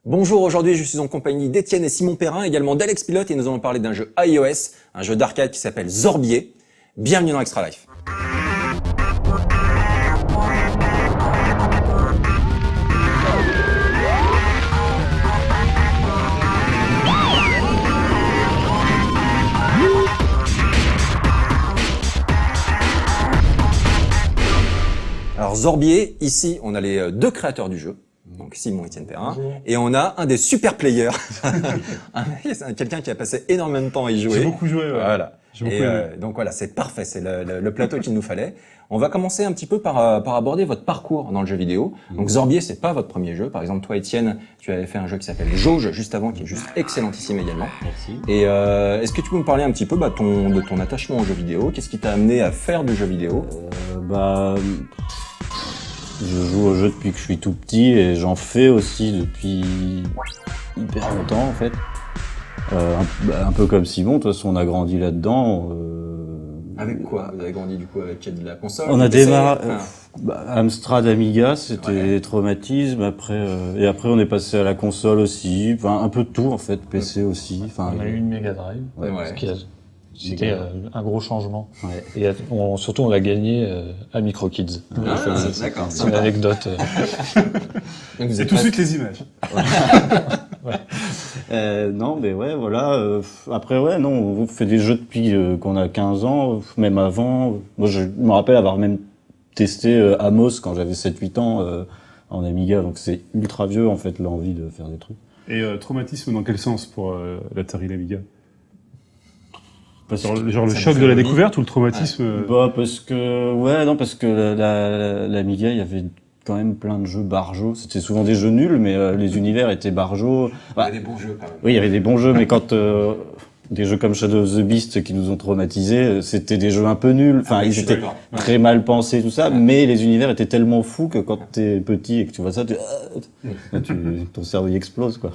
Bonjour, aujourd'hui je suis en compagnie d'Étienne et Simon Perrin, également d'Alex Pilote, et nous allons parler d'un jeu iOS, un jeu d'arcade qui s'appelle Zorbier. Bienvenue dans Extra Life. Alors Zorbier, ici on a les deux créateurs du jeu. Donc Simon et Étienne Perrin. Bonjour. Et on a un des super players, quelqu'un qui a passé énormément de temps à y jouer. J'ai beaucoup joué, ouais. Voilà. Donc voilà, c'est parfait, c'est le plateau qu'il nous fallait. On va commencer un petit peu par aborder votre parcours dans le jeu vidéo. Donc Zorbier, c'est pas votre premier jeu. Par exemple, toi Étienne, tu avais fait un jeu qui s'appelle Jauge juste avant, qui est juste excellentissime également. Merci. Et est-ce que tu peux me parler un petit peu de ton attachement au jeu vidéo? Qu'est-ce qui t'a amené à faire du jeu vidéo? Je joue au jeu depuis que je suis tout petit et j'en fais aussi depuis hyper longtemps en fait. Un peu comme Simon, de toute façon on a grandi là-dedans. Avec quoi? Vous avez grandi du coup avec de la console? On a démarré Amstrad, Amiga, c'était traumatisme. Après on est passé à la console aussi. Enfin un peu de tout en fait, PC aussi. Enfin on a eu une Mega Drive. C'était un gros changement. Ouais. Et surtout, on l'a gagné à Micro Kids. D'accord. C'est une anecdote. Donc vous Et tout de suite les images. Non, mais ouais, voilà. Après, ouais, non, on fait des jeux depuis qu'on a 15 ans, même avant. Moi, je me rappelle avoir même testé Amos quand j'avais 7-8 ans en Amiga, donc c'est ultra vieux, en fait, l'envie de faire des trucs. Et traumatisme dans quel sens pour l'Atari l'Amiga? Genre le choc de la découverte ou le traumatisme? Parce que l'Amiga, il y avait quand même plein de jeux barjots. C'était souvent des jeux nuls, mais les univers étaient barjots. Il y avait des bons jeux quand même. Oui, il y avait des bons jeux, mais quand des jeux comme Shadow of the Beast qui nous ont traumatisés, c'était des jeux un peu nuls. Enfin, ils étaient très mal pensés, tout ça, mais les univers étaient tellement fous que quand t'es petit et que tu vois ça, ton cerveau y explose, quoi.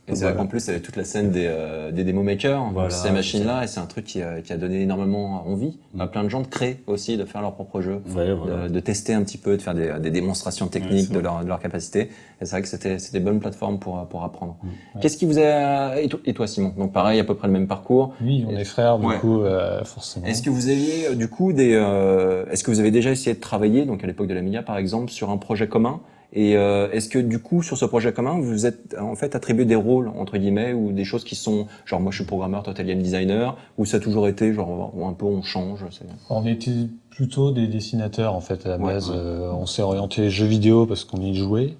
Et c'est vrai qu'en plus, il y avait toute la scène des démo makers, ces machines-là, et c'est un truc qui a donné énormément envie à plein de gens de créer aussi, de faire leur propre jeu, de tester un petit peu, de faire des démonstrations techniques de leur capacité. Et c'est vrai que c'était des bonnes plateformes pour apprendre. Ouais. Qu'est-ce qui vous a... Et toi Simon? Donc pareil, à peu près le même parcours. Oui, on est frères, du coup, forcément. Est-ce que vous aviez, du coup, est-ce que vous avez déjà essayé de travailler, donc à l'époque de l'Amiga par exemple, sur un projet commun? Et est-ce que du coup sur ce projet commun vous vous êtes en fait attribué des rôles entre guillemets ou des choses qui sont genre moi je suis programmeur, toi t'es game designer, ou ça a toujours été genre un peu on change? On était plutôt des dessinateurs en fait à la base. On s'est orienté jeux vidéo parce qu'on y jouait,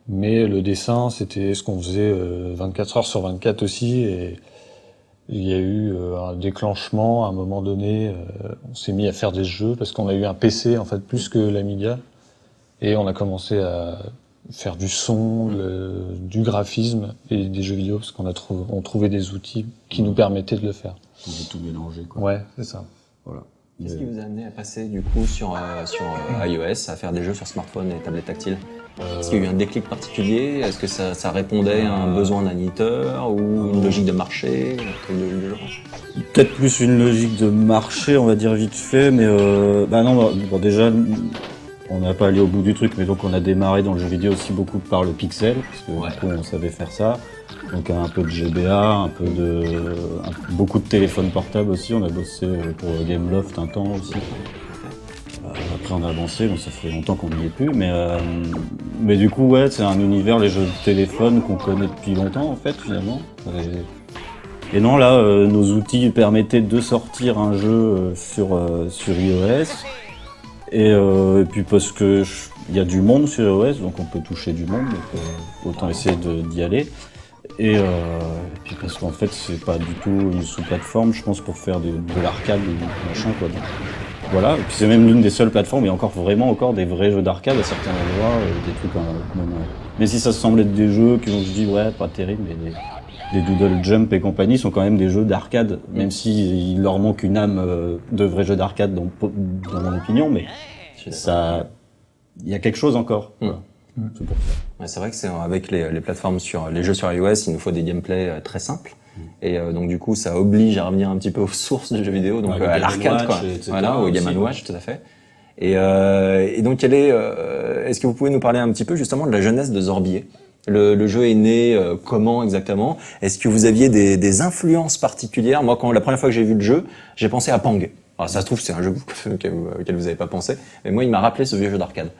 mais le dessin c'était ce qu'on faisait 24 heures sur 24 aussi. Et il y a eu un déclenchement à un moment donné. On s'est mis à faire des jeux parce qu'on a eu un PC en fait plus que l'Amiga. Et on a commencé à faire du son, du graphisme et des jeux vidéo parce on trouvait des outils qui nous permettaient de le faire. On a tout mélangé, quoi. Ouais, c'est ça. Voilà. Qu'est-ce qui vous a amené à passer du coup sur iOS, à faire des jeux sur smartphone et tablette tactile? Est-ce qu'il y a eu un déclic particulier? Est-ce que ça répondait à un besoin d'un éditeur ou une logique de marché? Peut-être plus une logique de marché, on va dire vite fait, mais déjà. On n'a pas allé au bout du truc, mais donc on a démarré dans le jeu vidéo aussi beaucoup par le pixel, parce que du coup on savait faire ça. Donc un peu de GBA, beaucoup de téléphones portables aussi. On a bossé pour Gameloft un temps aussi. Après on a avancé, donc ça fait longtemps qu'on n'y est plus. Mais du coup c'est un univers, les jeux de téléphone qu'on connaît depuis longtemps en fait finalement. Et non là, nos outils permettaient de sortir un jeu sur iOS. Et puis parce que il y a du monde sur iOS, donc on peut toucher du monde, donc autant essayer d'y aller. Et puis parce qu'en fait c'est pas du tout une sous-plateforme, je pense, pour faire de l'arcade ou machin quoi. Donc, voilà. Et puis c'est même l'une des seules plateformes où il y a encore des vrais jeux d'arcade à certains endroits, des trucs mais si ça semble être des jeux qui vont se dire pas terrible, mais les Doodle Jump et compagnie sont quand même des jeux d'arcade, même s'il leur manque une âme de vrais jeux d'arcade dans mon opinion, mais ça, il y a quelque chose encore. C'est pour ça. C'est vrai que c'est avec les plateformes les jeux sur iOS, il nous faut des gameplays très simples. Et donc du coup, ça oblige à revenir un petit peu aux sources du jeu vidéo, donc à l'arcade, quoi. Voilà, au Game & Watch, tout à fait. Et donc, est-ce que vous pouvez nous parler un petit peu justement de la jeunesse de Zorbier? Le jeu est né comment exactement? Est-ce que vous aviez des influences particulières? Moi, la première fois que j'ai vu le jeu, j'ai pensé à Pang. Alors ça se trouve, c'est un jeu auquel vous n'avez pas pensé, mais moi, il m'a rappelé ce vieux jeu d'arcade.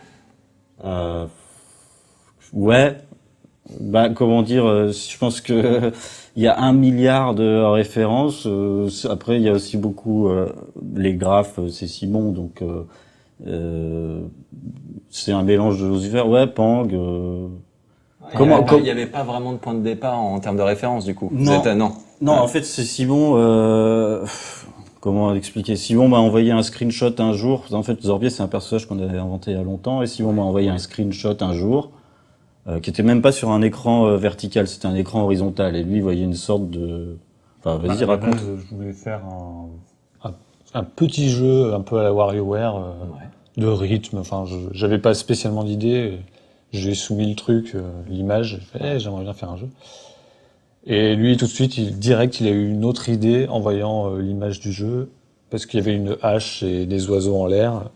Ouais. Bah, comment dire, je pense que il y a 1 milliard de références. Après, il y a aussi beaucoup les graphes. C'est Simon, donc c'est un mélange de Lucifer. Ouais, Pang. Il n'y avait pas vraiment de point de départ en termes de référence, du coup. Non, en fait, c'est Simon. Comment expliquer? Simon m'a envoyé un screenshot un jour. En fait, Zorbier, c'est un personnage qu'on avait inventé il y a longtemps, et Simon m'a envoyé un screenshot un jour. Qui était même pas sur un écran vertical, c'était un écran horizontal, et lui il voyait une sorte de... Enfin, vas-y, raconte. Je voulais faire un petit jeu un peu à la WarioWare, de rythme, enfin, j'avais pas spécialement d'idée, j'ai soumis le truc, l'image, j'ai fait, j'aimerais bien faire un jeu. Et lui, tout de suite, direct, il a eu une autre idée en voyant l'image du jeu, parce qu'il y avait une hache et des oiseaux en l'air.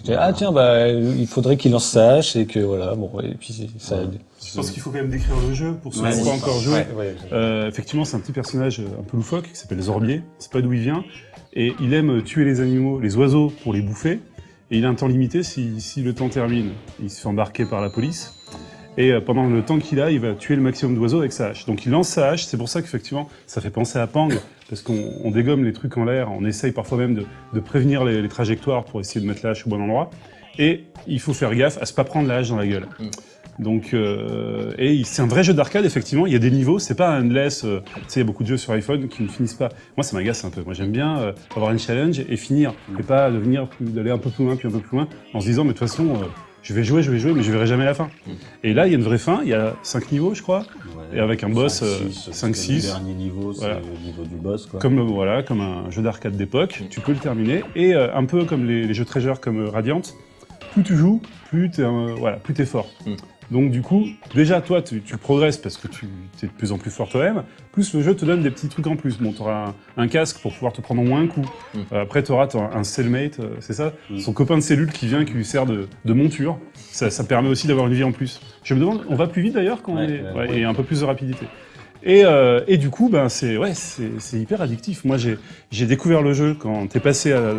Ah tiens, bah il faudrait qu'il lance sa hache et que voilà, bon, et puis ça aide. Je pense qu'il faut quand même décrire le jeu pour ceux qui n'ont pas encore joué. Effectivement, c'est un petit personnage un peu loufoque qui s'appelle Zorbier, c'est pas d'où il vient, et il aime tuer les animaux, les oiseaux pour les bouffer, et il a un temps limité, si le temps termine, il se fait embarquer par la police, et pendant le temps qu'il a, il va tuer le maximum d'oiseaux avec sa hache. Donc il lance sa hache, c'est pour ça qu'effectivement, ça fait penser à Pang, parce qu'on dégomme les trucs en l'air, on essaye parfois même de prévenir les trajectoires pour essayer de mettre la hache au bon endroit, et il faut faire gaffe à se pas prendre la hache dans la gueule. Donc, c'est un vrai jeu d'arcade, effectivement, il y a des niveaux, c'est pas un endless, tu sais, il y a beaucoup de jeux sur iPhone qui ne finissent pas. Moi, ça m'agace un peu, moi j'aime bien avoir une challenge et finir, et pas d'aller un peu plus loin, puis un peu plus loin, en se disant, mais de toute façon, je vais jouer, mais je verrai jamais la fin. Et là, il y a une vraie fin, il y a 5 niveaux, je crois, et avec un boss 5-6. Le dernier niveau, c'est le niveau du boss, quoi. Comme un jeu d'arcade d'époque, tu peux le terminer, et un peu comme les jeux Treasure comme Radiant, plus tu joues, plus t'es fort. Donc du coup, déjà toi tu progresses parce que tu es de plus en plus fort toi-même, plus le jeu te donne des petits trucs en plus. Bon, tu auras un casque pour pouvoir te prendre au moins un coup. Après tu auras un cellmate, c'est ça, son copain de cellule qui vient, qui lui sert de monture. Ça permet aussi d'avoir une vie en plus. Je me demande, on va plus vite d'ailleurs quand et un peu plus de rapidité. Et du coup, ben c'est hyper addictif. Moi j'ai découvert le jeu quand t'es passé à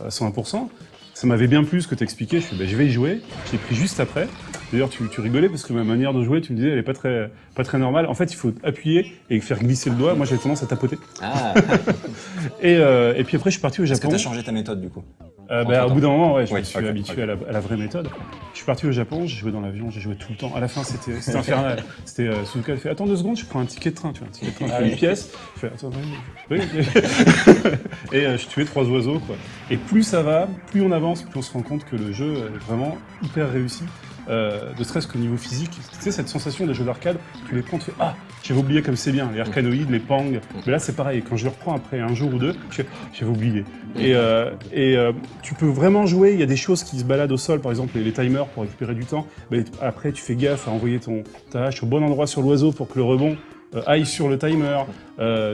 101%. Ça m'avait bien plu ce que t'expliquais, je vais y jouer. J'ai pris juste après. D'ailleurs, tu rigolais parce que ma manière de jouer, tu me disais, elle est pas très normale. En fait, il faut appuyer et faire glisser le doigt. Moi, j'avais tendance à tapoter. Ah. et puis après, je suis parti au Japon. Est-ce que t'as changé ta méthode, du coup? Au bout d'un moment, je me suis habitué à la vraie méthode. Je suis parti au Japon, j'ai joué dans l'avion, j'ai joué tout le temps. À la fin, c'était infernal. C'était Suzuka, il fait, attends 2 secondes, je prends un ticket de train, tu vois, un ticket de train, je fais une pièce. Je fais, attends, oui. Et je tuais 3 oiseaux, quoi. Et plus ça va, plus on avance, plus on se rend compte que le jeu est vraiment hyper réussi. Ne serait-ce qu'au niveau physique, tu sais, cette sensation des jeux d'arcade, tu les prends, tu fais, ah, j'avais oublié comme c'est bien, les arcanoïdes, les Pang. Mais là, c'est pareil, quand je le reprends après un jour ou deux, je fais, j'avais oublié. Et tu peux vraiment jouer, il y a des choses qui se baladent au sol, par exemple les timers pour récupérer du temps. Mais après, tu fais gaffe à envoyer ta hache au bon endroit sur l'oiseau pour que le rebond aille sur le timer.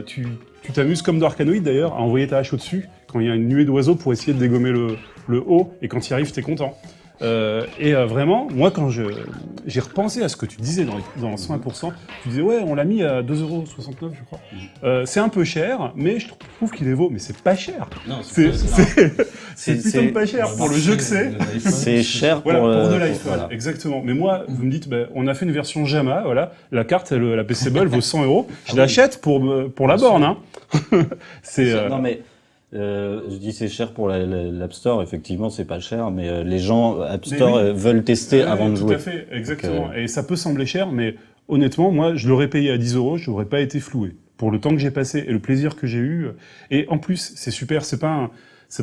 Tu t'amuses comme dans Arcanoid d'ailleurs, à envoyer ta hache au-dessus quand il y a une nuée d'oiseaux pour essayer de dégommer le haut, et quand il arrive, t'es content. Vraiment, moi quand j'ai repensé à ce que tu disais dans 101%, tu disais ouais, on l'a mis à 2,69 €, je crois. C'est un peu cher, mais je trouve qu'il est vaut, mais c'est pas cher. Non, c'est putain de pas cher pour le jeu que c'est. C'est cher pour de l'iPhone, voilà. Exactement. Mais moi, vous me dites, on a fait une version JAMA, voilà, la carte, la PCable vaut 100 €. Je l'achète pour la borne, hein. Non mais. Je dis c'est cher pour l'App Store, effectivement c'est pas cher, mais les gens App Store veulent tester avant de jouer. Tout à fait, exactement. Et ça peut sembler cher, mais honnêtement, moi je l'aurais payé à 10 €, je n'aurais pas été floué. Pour le temps que j'ai passé et le plaisir que j'ai eu, et en plus c'est super, c'est pas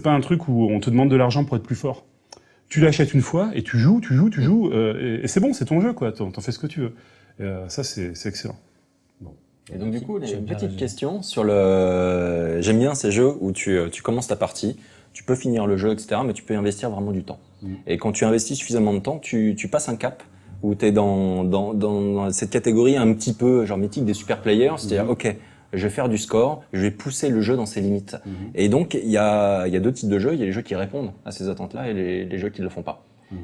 un truc où on te demande de l'argent pour être plus fort. Tu l'achètes une fois et tu joues, et c'est bon, c'est ton jeu quoi, t'en fais ce que tu veux. Et ça c'est excellent. Et donc du coup, une petite question sur le... J'aime bien ces jeux où tu commences ta partie, tu peux finir le jeu, etc., mais tu peux investir vraiment du temps. Et quand tu investis suffisamment de temps, tu passes un cap où tu es dans cette catégorie un petit peu genre mythique des super players, c'est-à-dire, ok, je vais faire du score, je vais pousser le jeu dans ses limites. Et donc, il y a 2 types de jeux, il y a les jeux qui répondent à ces attentes-là et les jeux qui ne le font pas.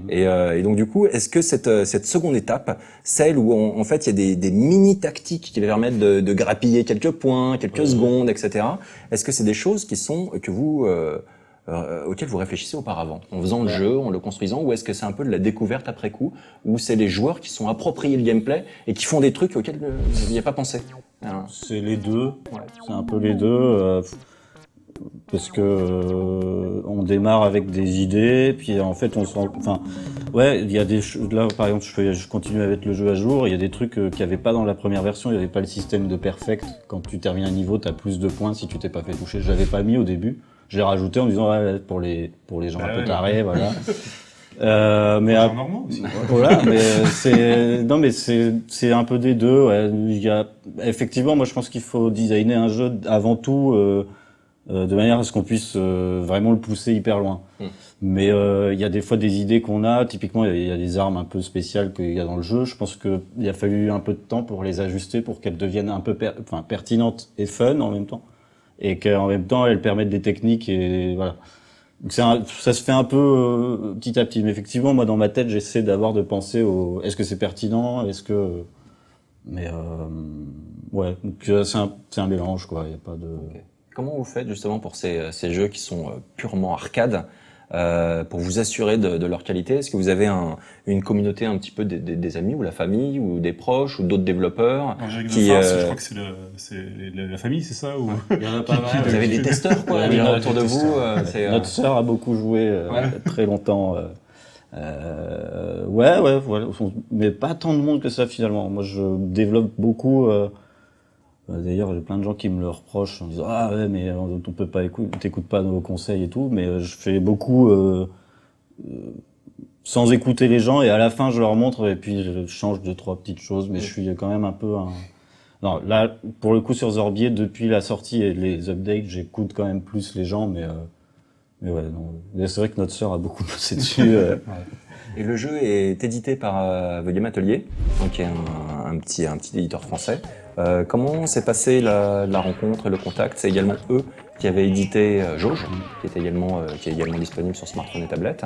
Et donc du coup, est-ce que cette seconde étape, celle où en fait il y a des mini tactiques qui permettent de grappiller quelques points, quelques secondes, etc. Est-ce que c'est des choses que vous auxquelles vous réfléchissez auparavant, en faisant le jeu, en le construisant, ou est-ce que c'est un peu de la découverte après coup, ou c'est les joueurs qui sont appropriés le gameplay et qui font des trucs auxquels vous n'aviez pas pensé? C'est les deux. C'est un peu les deux. Parce que on démarre avec des idées, puis en fait on se rend, il y a des choses, là par exemple je continue avec le jeu à jour, il y a des trucs qu'il n'y avait pas dans la première version, il n'y avait pas le système de perfect, quand tu termines un niveau t'as plus de points si tu t'es pas fait toucher, je l'avais pas mis au début, j'ai rajouté en disant pour les gens un peu tarés, voilà. Mais aussi. Voilà, mais c'est un peu des deux, il y a effectivement, moi je pense qu'il faut designer un jeu avant tout de manière à ce qu'on puisse vraiment le pousser hyper loin. Mais il y a des fois des idées qu'on a, typiquement il y a des armes un peu spéciales qu'il y a dans le jeu, je pense qu'il a fallu un peu de temps pour les ajuster pour qu'elles deviennent un peu pertinentes et fun en même temps, et qu'en même temps elles permettent des techniques, et voilà. Donc ça se fait un peu petit à petit, mais effectivement moi dans ma tête j'essaie de penser est-ce que c'est pertinent, mais ouais, donc c'est un mélange quoi, il y a pas de... Okay. Comment vous faites justement pour ces jeux qui sont purement arcade, pour vous assurer de leur qualité? Est-ce que vous avez une communauté un petit peu des amis ou la famille ou des proches ou d'autres développeurs je crois que c'est la famille, c'est ça, ou... Il y en a pas mal. Vous avez des testeurs quoi autour de vous? Notre sœur a beaucoup joué très longtemps. Voilà. Mais pas tant de monde que ça finalement. Moi je développe beaucoup. D'ailleurs, j'ai plein de gens qui me le reprochent en disant ah ouais mais on peut pas t'écoutes pas nos conseils et tout, mais je fais beaucoup sans écouter les gens, et à la fin je leur montre et puis je change 2-3 petites choses, mais je suis quand même un peu non, là pour le coup sur Zorbier, depuis la sortie et les updates, j'écoute quand même plus les gens, mais ouais non, c'est vrai que notre sœur a beaucoup bossé dessus. Et le jeu est édité par The Game Atelier, donc qui est un petit éditeur français. Comment s'est passée la rencontre et le contact? C'est également eux qui avaient édité Jauge, qui est également disponible sur smartphone et tablette.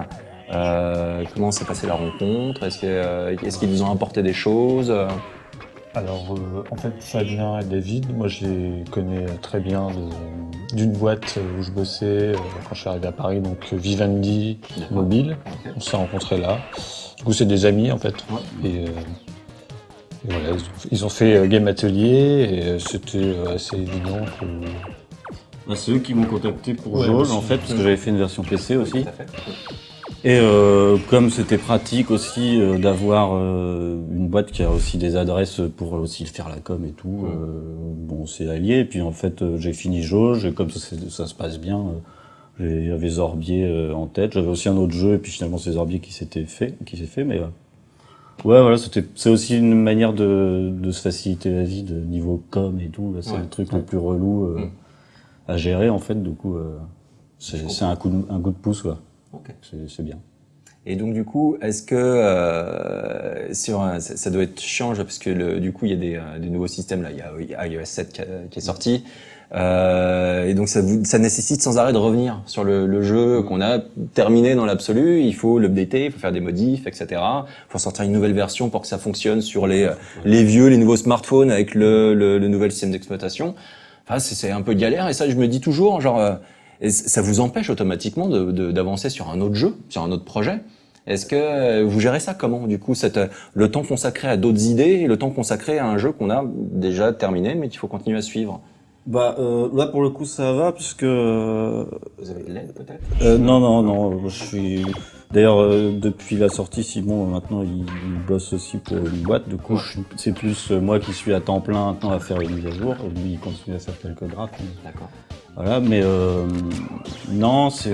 Comment s'est passée la rencontre? Est-ce qu'ils vous ont apporté des choses? Alors, en fait, Fabien et David, moi je les connais très bien d'une boîte où je bossais quand je suis arrivé à Paris, donc Vivendi Mobile. Okay. On s'est rencontrés là. Du coup, c'est des amis en fait. Ouais. Et voilà, ils ont fait Game Atelier, et c'était assez évident que... C'est eux qui m'ont contacté pour Jauge en fait, parce que j'avais fait une version PC aussi. Tout à fait. Et comme c'était pratique aussi d'avoir une boîte qui a aussi des adresses pour aussi faire la com et tout, bon c'est allié. Et puis en fait j'ai fini Jauge, et comme ça se passe bien, j'avais Zorbier en tête. J'avais aussi un autre jeu, et puis finalement c'est Zorbier qui s'est fait, mais ouais voilà, c'est aussi une manière de se faciliter la vie de niveau com et tout. Là, c'est le truc le plus relou à gérer en fait. Du coup c'est un coup de pouce quoi. Okay. C'est bien. Et donc du coup, est-ce que ça doit être chiant parce que du coup il y a des nouveaux systèmes là, il y a iOS 7 qui est sorti, et donc ça nécessite sans arrêt de revenir sur le jeu qu'on a terminé dans l'absolu. Il faut l'updater, il faut faire des modifs, etc. Il faut sortir une nouvelle version pour que ça fonctionne sur les nouveaux smartphones avec le nouvel système d'exploitation. Enfin c'est un peu galère, et ça je me dis toujours genre. Et ça vous empêche automatiquement d'avancer sur un autre jeu, sur un autre projet. Est-ce que vous gérez ça comment, du coup, le temps consacré à d'autres idées et le temps consacré à un jeu qu'on a déjà terminé mais qu'il faut continuer à suivre? Là pour le coup ça va, puisque... Vous avez de l'aide peut-être? Non, je suis... D'ailleurs depuis la sortie, Simon maintenant il bosse aussi pour une boîte, du coup c'est plus moi qui suis à temps plein maintenant à faire les mises à jour, lui il continue à faire quelques drafts. D'accord. Voilà, mais non, c'est...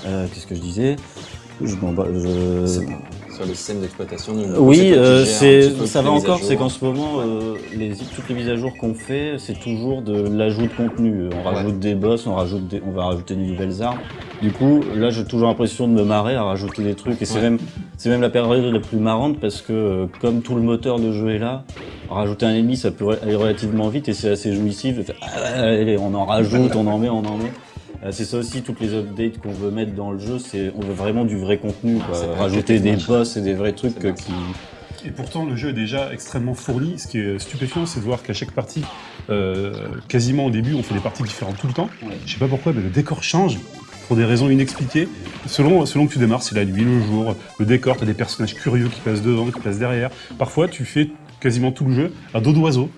qu'est-ce que je disais? Sur le système d'exploitation. Oui, ça va encore, c'est qu'en ce moment, toutes les mises à jour qu'on fait, c'est toujours de l'ajout de contenu. On rajoute des boss, on va rajouter de nouvelles armes. Du coup, là, j'ai toujours l'impression de me marrer à rajouter des trucs, et c'est même la période la plus marrante, parce que comme tout le moteur de jeu est là, rajouter un ennemi, ça peut aller relativement vite, et c'est assez jouissif. Allez, on en rajoute, on en met. C'est ça aussi, toutes les updates qu'on veut mettre dans le jeu, on veut vraiment du vrai contenu, quoi. Rajouter des boss et des vrais trucs qui... Et pourtant, le jeu est déjà extrêmement fourni. Ce qui est stupéfiant, c'est de voir qu'à chaque partie, quasiment au début, on fait des parties différentes tout le temps. Ouais. Je sais pas pourquoi, mais le décor change pour des raisons inexpliquées. Selon que tu démarres, c'est la nuit, le jour, le décor, t'as des personnages curieux qui passent devant, qui passent derrière. Parfois, tu fais quasiment tout le jeu à dos d'oiseau.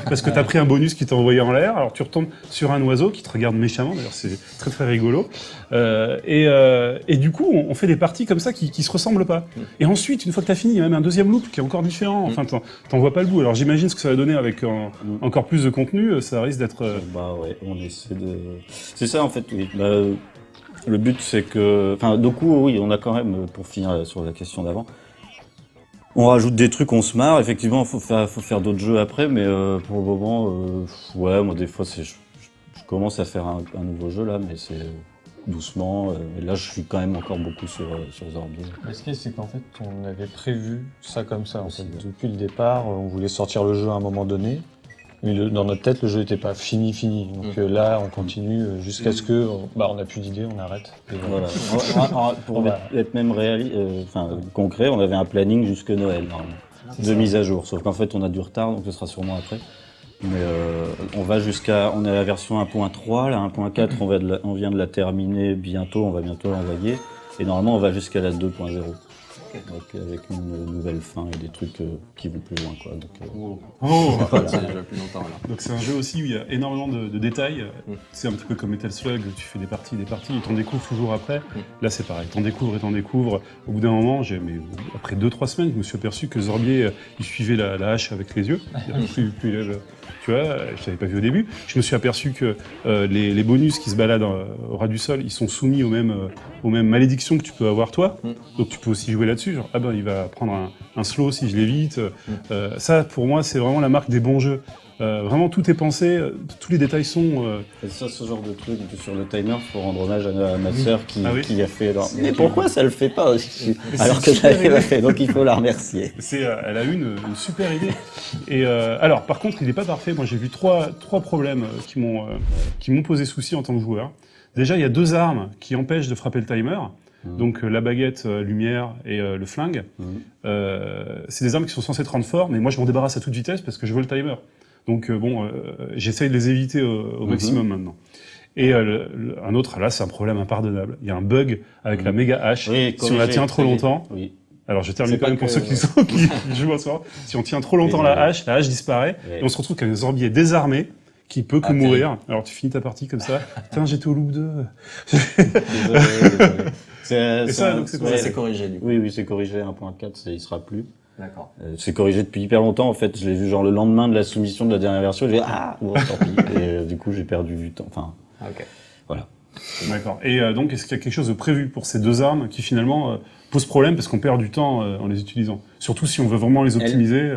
Parce que t'as pris un bonus qui t'a envoyé en l'air, alors tu retombes sur un oiseau qui te regarde méchamment, d'ailleurs c'est très très rigolo. Et du coup, on fait des parties comme ça qui se ressemblent pas. Et ensuite, une fois que t'as fini, il y a même un deuxième loop qui est encore différent. Enfin, t'en vois pas le bout. Alors j'imagine ce que ça va donner avec encore plus de contenu, ça risque d'être... Bah ouais, on essaie de... C'est ça en fait, oui. Le but c'est que... Enfin, du coup, oui, on a quand même, pour finir sur la question d'avant, on rajoute des trucs, on se marre. Effectivement, faut faire d'autres jeux après, mais pour le moment, ouais, moi des fois, je commence à faire un nouveau jeu là, mais c'est doucement. Et là, je suis quand même encore beaucoup sur Zorbier. Ce qui est, c'est qu'en fait, on avait prévu ça comme ça. En fait, depuis le départ, on voulait sortir le jeu à un moment donné. Mais dans notre tête, le jeu n'était pas fini. Donc là, on continue jusqu'à ce que, on n'a plus d'idées, on arrête. Et voilà. Pour être même concret, on avait un planning jusque Noël, de mise à jour. Sauf qu'en fait, on a du retard, donc ce sera sûrement après. Mais on va on est à la version 1.3, la 1.4, on vient de la terminer bientôt, on va bientôt l'envoyer. Et normalement, on va jusqu'à la 2.0. Donc, avec une nouvelle fin et des trucs qui vont plus loin, quoi. Donc, voilà. C'est déjà plus longtemps, là. Donc c'est un jeu aussi où il y a énormément de détails. C'est un petit peu comme Metal Slug, tu fais des parties, et t'en découvres toujours après. Là c'est pareil, t'en découvres. Au bout d'un moment, après 2-3 semaines, je me suis aperçu que Zorbier, il suivait la hache avec les yeux. Tu vois, je t'avais pas vu au début. Je me suis aperçu que les bonus qui se baladent au ras du sol, ils sont soumis aux mêmes malédictions que tu peux avoir toi. Donc tu peux aussi jouer là-dessus. Genre, il va prendre un slow si je l'évite. Ça, pour moi, c'est vraiment la marque des bons jeux. Vraiment, tout est pensé, tous les détails sont... Et ça, ce genre de truc, sur le timer, il faut rendre hommage à ma sœur qui a fait... Mais pourquoi ça le fait pas aussi alors que j'avais pas fait, donc il faut la remercier. Elle a eu une super idée. Et alors, par contre, il n'est pas parfait. Moi, j'ai vu trois problèmes qui m'ont posé souci en tant que joueur. Déjà, il y a 2 armes qui empêchent de frapper le timer. Donc la baguette lumière et le flingue, c'est des armes qui sont censées te rendre fort, mais moi je m'en débarrasse à toute vitesse parce que je veux le timer. Donc j'essaye de les éviter au maximum maintenant. Et un autre, là c'est un problème impardonnable. Il y a un bug avec la méga hache. Si on la tient trop longtemps, alors je termine quand même pour ceux qui jouent en soir. Si on tient trop longtemps la hache disparaît et on se retrouve qu'un Zorbier désarmé qui peut que mourir. Alors tu finis ta partie comme ça. Putain, j'étais au loop 2. Désolé. C'est corrigé du coup. Oui, c'est corrigé 1.4, il sera plus. D'accord. C'est corrigé depuis hyper longtemps en fait. Je l'ai vu genre le lendemain de la soumission de la dernière version. J'ai dit tant pis. Et du coup j'ai perdu du temps. Enfin, voilà. D'accord. Et donc est-ce qu'il y a quelque chose de prévu pour ces 2 armes qui finalement posent problème parce qu'on perd du temps en les utilisant. Surtout si on veut vraiment les optimiser.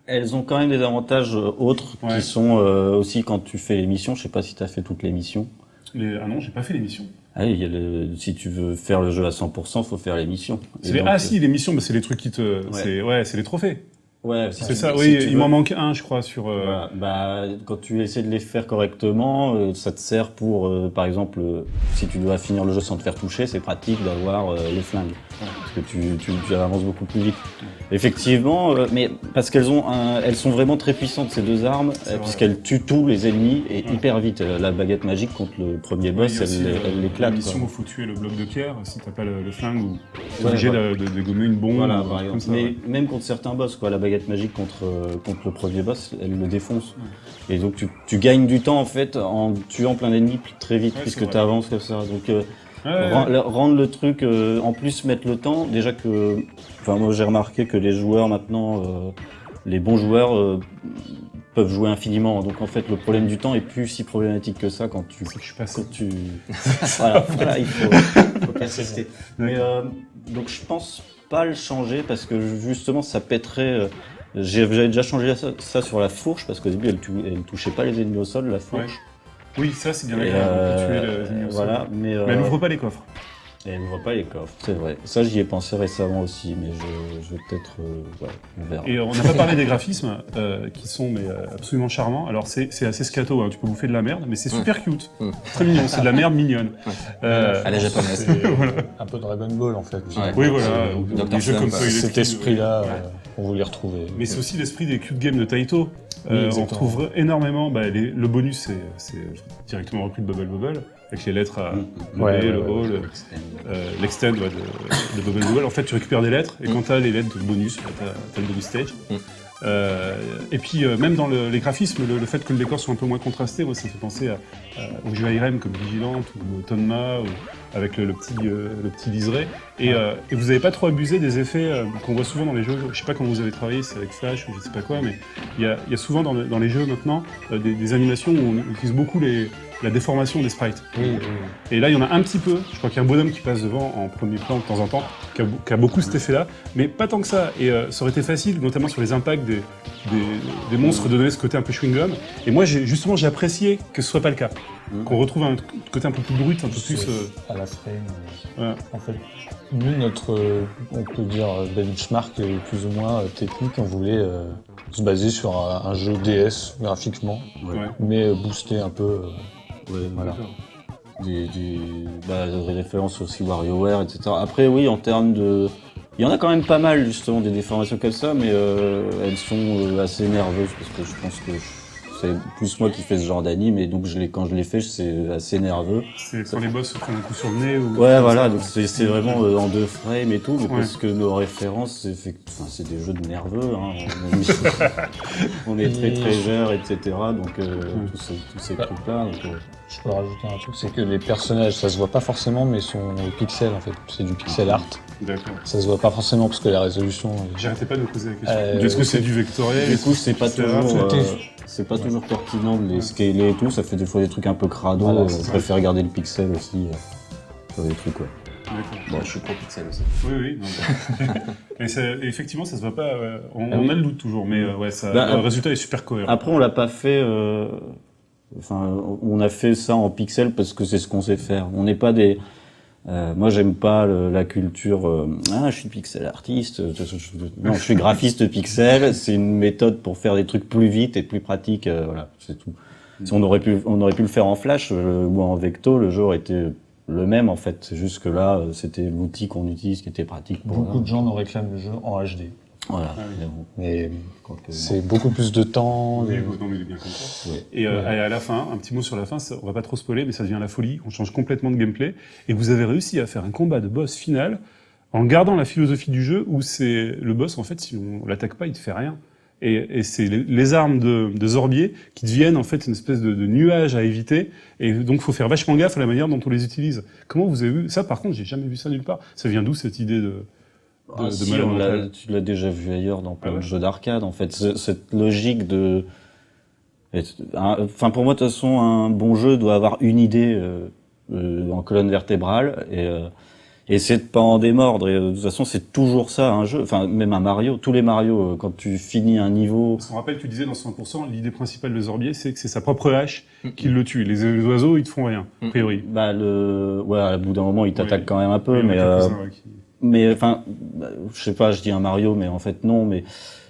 Elles ont quand même des avantages autres qui sont aussi quand tu fais les missions. Je sais pas si tu as fait toutes les missions. Ah non, j'ai pas fait les missions. Ah oui, si tu veux faire le jeu à 100%, faut faire les missions. Si, les missions, c'est les trucs qui te... c'est les trophées. Ouais, c'est ça, oui, il m'en manque un, je crois, sur... quand tu essaies de les faire correctement, ça te sert pour, par exemple, si tu dois finir le jeu sans te faire toucher, c'est pratique d'avoir le flingue. Parce que tu avances beaucoup plus vite. Effectivement, mais parce elles sont vraiment très puissantes, ces 2 armes, puisqu'elles tuent tous les ennemis et hyper vite. La baguette magique contre le premier boss, elle l'éclate. La mission où il faut tuer le bloc de pierre, si t'as pas le flingue, ou t'es obligé de gommer une bombe. Voilà, par exemple. Mais même contre certains boss, la baguette magique contre le premier boss, elle le défonce. Et donc tu gagnes du temps en fait en tuant plein d'ennemis très vite, puisque tu avances comme ça. Donc rendre le truc, en plus mettre le temps, déjà que... Enfin, moi j'ai remarqué que les joueurs maintenant, les bons joueurs peuvent jouer infiniment. Donc en fait le problème du temps est plus si problématique que ça quand tu... voilà, il faut persister. Mais donc je pense pas le changer parce que justement ça pèterait... J'avais déjà changé ça sur la fourche parce qu'au début elle touchait pas les ennemis au sol, la fourche. Oui, ça c'est bien agréable de tuer les ennemis au sol. Mais elle n'ouvre pas les coffres. Et elle ne voit pas les coffres, c'est vrai. Ça, j'y ai pensé récemment aussi, mais je vais peut-être... on verra. Et on n'a pas parlé des graphismes, qui sont absolument charmants. Alors, c'est assez scato, hein. Tu peux bouffer de la merde, mais c'est super cute. Très mignon, c'est de la merde mignonne. À la japonaise. Voilà. Un peu Dragon Ball, en fait. Oui, voilà. Des jeux comme cet esprit-là, on voulait retrouver. Mais c'est aussi l'esprit des cute games de Taito. On retrouve énormément... le bonus, c'est directement repris de Bubble Bobble. Avec les lettres à le B, le O, l'extend de Bubble Bobble. En fait, tu récupères des lettres, et quand tu as les lettres de bonus, t'as le bonus stage. Et puis, même dans les graphismes, le fait que le décor soit un peu moins contrasté, moi, ça me fait penser aux jeux IRM comme Vigilante ou Tonma, avec le petit liseré. Et vous n'avez pas trop abusé des effets qu'on voit souvent dans les jeux. Je sais pas comment vous avez travaillé, c'est avec Flash ou je sais pas quoi, mais il y a souvent dans les jeux maintenant des animations où on utilise beaucoup la déformation des sprites. Et là, il y en a un petit peu. Je crois qu'il y a un bonhomme qui passe devant en premier plan de temps en temps, qui a beaucoup cet effet-là, mais pas tant que ça. Et ça aurait été facile, notamment sur les impacts des monstres, de donner ce côté un peu chewing-gum. Et moi, j'ai apprécié que ce soit pas le cas. Qu'on retrouve un côté un peu plus brut, un peu plus... à la frame. En fait, nous, on peut dire, benchmark plus ou moins technique, on voulait se baser sur un jeu DS graphiquement, mais booster un peu... voilà. Des références aussi WarioWare, etc. Après, oui, en termes de... Il y en a quand même pas mal, justement, des déformations comme ça, mais elles sont assez nerveuses, parce que je pense que c'est plus moi qui fais ce genre d'anime, et donc quand je les fais, c'est assez nerveux. C'est quand les boss se prennent un coup sur le nez ou... Ouais, voilà, donc c'est vraiment en 2 frames et tout, mais parce que nos références, c'est des jeux de nerveux, hein. On est très trésor, etc. Donc tous ces trucs-là. Je peux rajouter un truc, c'est que les personnages, ça se voit pas forcément, mais sont au pixel en fait. C'est du pixel art. D'accord. Ça se voit pas forcément parce que la résolution... J'arrêtais pas de me poser la question. Est-ce que c'est du vectoriel? Du coup, c'est pas toujours pertinent de les scaler et tout. Ça fait des fois des trucs un peu crado. Je préfère garder le pixel aussi sur les trucs, ouais. Bon, je suis pro pixel aussi. Oui. Mais effectivement, ça se voit pas. On a le doute toujours, mais le résultat est super cohérent. Après, on l'a pas fait... on a fait ça en pixel parce que c'est ce qu'on sait faire. On n'est pas des... moi, j'aime pas la culture. Je suis pixel artiste. Non, je suis graphiste pixel. C'est une méthode pour faire des trucs plus vite et plus pratiques. Voilà, c'est tout. Si on aurait pu le faire en Flash ou en Vecto, le jeu aurait été le même en fait. Jusque là, c'était l'outil qu'on utilise qui était pratique. Beaucoup de gens nous réclament le jeu en HD. Voilà. Mais c'est beaucoup plus de temps. Oui, non, mais il est bien comme ça. Et à la fin, un petit mot sur la fin, on va pas trop spoiler, mais ça devient la folie. On change complètement de gameplay. Et vous avez réussi à faire un combat de boss final en gardant la philosophie du jeu où c'est le boss, en fait, si on l'attaque pas, il te fait rien. Et c'est les armes de Zorbier qui deviennent en fait une espèce de nuage à éviter. Et donc, faut faire vachement gaffe à la manière dont on les utilise. Comment vous avez vu ça? Par contre, j'ai jamais vu ça nulle part. Ça vient d'où cette idée de tu l'as déjà vu ailleurs dans plein de jeux d'arcade, en fait. Cette logique de... pour moi, de toute façon, un bon jeu doit avoir une idée en colonne vertébrale et c'est de pas en démordre. Et de toute façon, c'est toujours ça, un jeu. Enfin, même un Mario, tous les Mario, quand tu finis un niveau... Parce qu'on rappelle, tu disais dans 100%, l'idée principale de Zorbier, c'est que c'est sa propre hache qui le tue. Les oiseaux, ils te font rien, a priori. À bout d'un moment, ils t'attaquent quand même un peu, mais enfin, je sais pas, je dis un Mario, mais en fait non, mais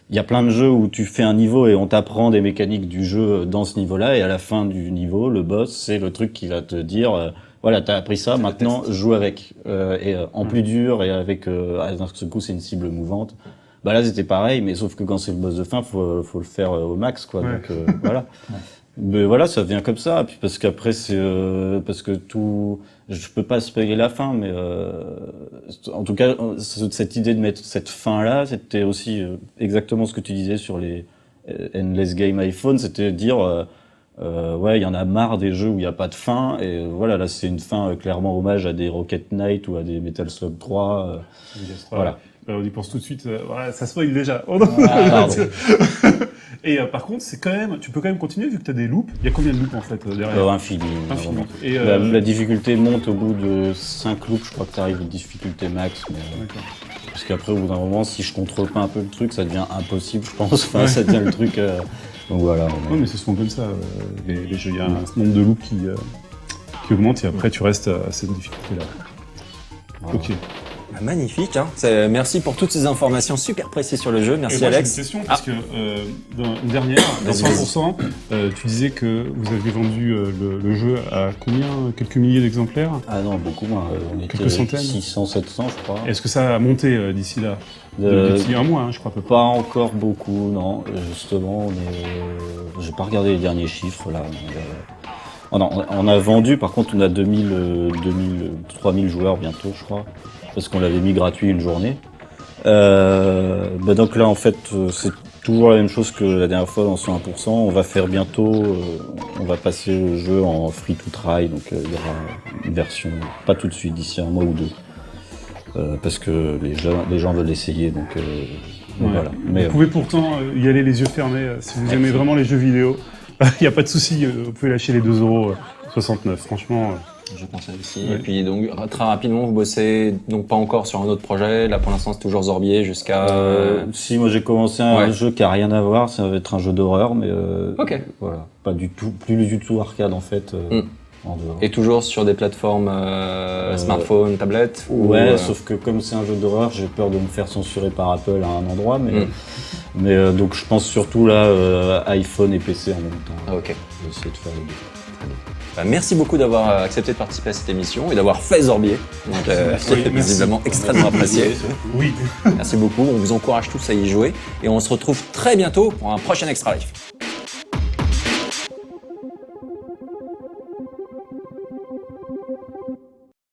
il y a plein de jeux où tu fais un niveau et on t'apprend des mécaniques du jeu dans ce niveau-là, et à la fin du niveau, le boss, c'est le truc qui va te dire, voilà, t'as appris ça, maintenant joue avec, en plus dur et avec, d'un seul coup c'est une cible mouvante. Bah là c'était pareil, mais sauf que quand c'est le boss de fin, faut le faire au max, quoi. Donc voilà. Mais voilà, ça vient comme ça. Puis parce qu'après c'est parce que tout, je peux pas spoiler la fin, mais en tout cas cette idée de mettre cette fin là, c'était aussi exactement ce que tu disais sur les Endless Game iPhone, c'était dire il y en a marre des jeux où il y a pas de fin, et voilà, là c'est une fin clairement hommage à des Rocket Knight ou à des Metal Slug 3. Voilà. On y pense tout de suite. Voilà, ça spoil déjà. Et par contre, tu peux quand même continuer vu que tu as des loops. Il y a combien de loops en fait derrière? Infini. Et la difficulté monte au bout de 5 loops, je crois que tu arrives à difficulté max. Mais, parce qu'après, au bout d'un moment, si je contrôle pas un peu le truc, ça devient impossible, je pense. Enfin, ça devient le truc. Donc voilà. Oui, mais c'est souvent comme ça. Les jeux, il y a un nombre de loops qui augmente et après tu restes à cette difficulté-là. Voilà. Ok. Magnifique, hein. Merci pour toutes ces informations super précises sur le jeu. Merci Alex. J'ai une question parce que une dernière, dans 100%, tu disais que vous avez vendu le jeu à combien? Quelques milliers d'exemplaires? Ah non, beaucoup moins. On était quelques centaines? 600, 700, je crois. Est-ce que ça a monté d'ici là? D'ici un mois, hein, je crois à peu près. Pas encore beaucoup, non. Justement, j'ai pas regardé les derniers chiffres là. On a vendu, par contre, on a 3000 joueurs bientôt, je crois. Parce qu'on l'avait mis gratuit une journée. Donc là, en fait, c'est toujours la même chose que la dernière fois dans 101%. On va faire bientôt, on va passer le jeu en free to try, donc il y aura une version, pas tout de suite, d'ici un mois ou deux. Parce que les gens veulent essayer, donc voilà. Mais, vous pouvez pourtant y aller les yeux fermés, si vous aimez vraiment les jeux vidéo. Il n'y a pas de souci, vous pouvez lâcher les 2,69 €, franchement. Je pensais aussi. Ouais. Et puis donc très rapidement vous bossez donc pas encore sur un autre projet. Là pour l'instant c'est toujours Zorbier jusqu'à. Si moi j'ai commencé un jeu qui a rien à voir, ça va être un jeu d'horreur, mais voilà, pas du tout, plus du tout arcade en fait. En dehors. Et toujours sur des plateformes smartphone, tablette. Ouais, sauf que comme c'est un jeu d'horreur, j'ai peur de me faire censurer par Apple à un endroit, mais donc je pense surtout là iPhone et PC en même temps. Ah, ok. Je vais essayer de faire les deux. Très bien. Merci beaucoup d'avoir accepté de participer à cette émission et d'avoir fait Zorbier. C'est visiblement extrêmement apprécié. Oui. Merci beaucoup. On vous encourage tous à y jouer et on se retrouve très bientôt pour un prochain Extra Life.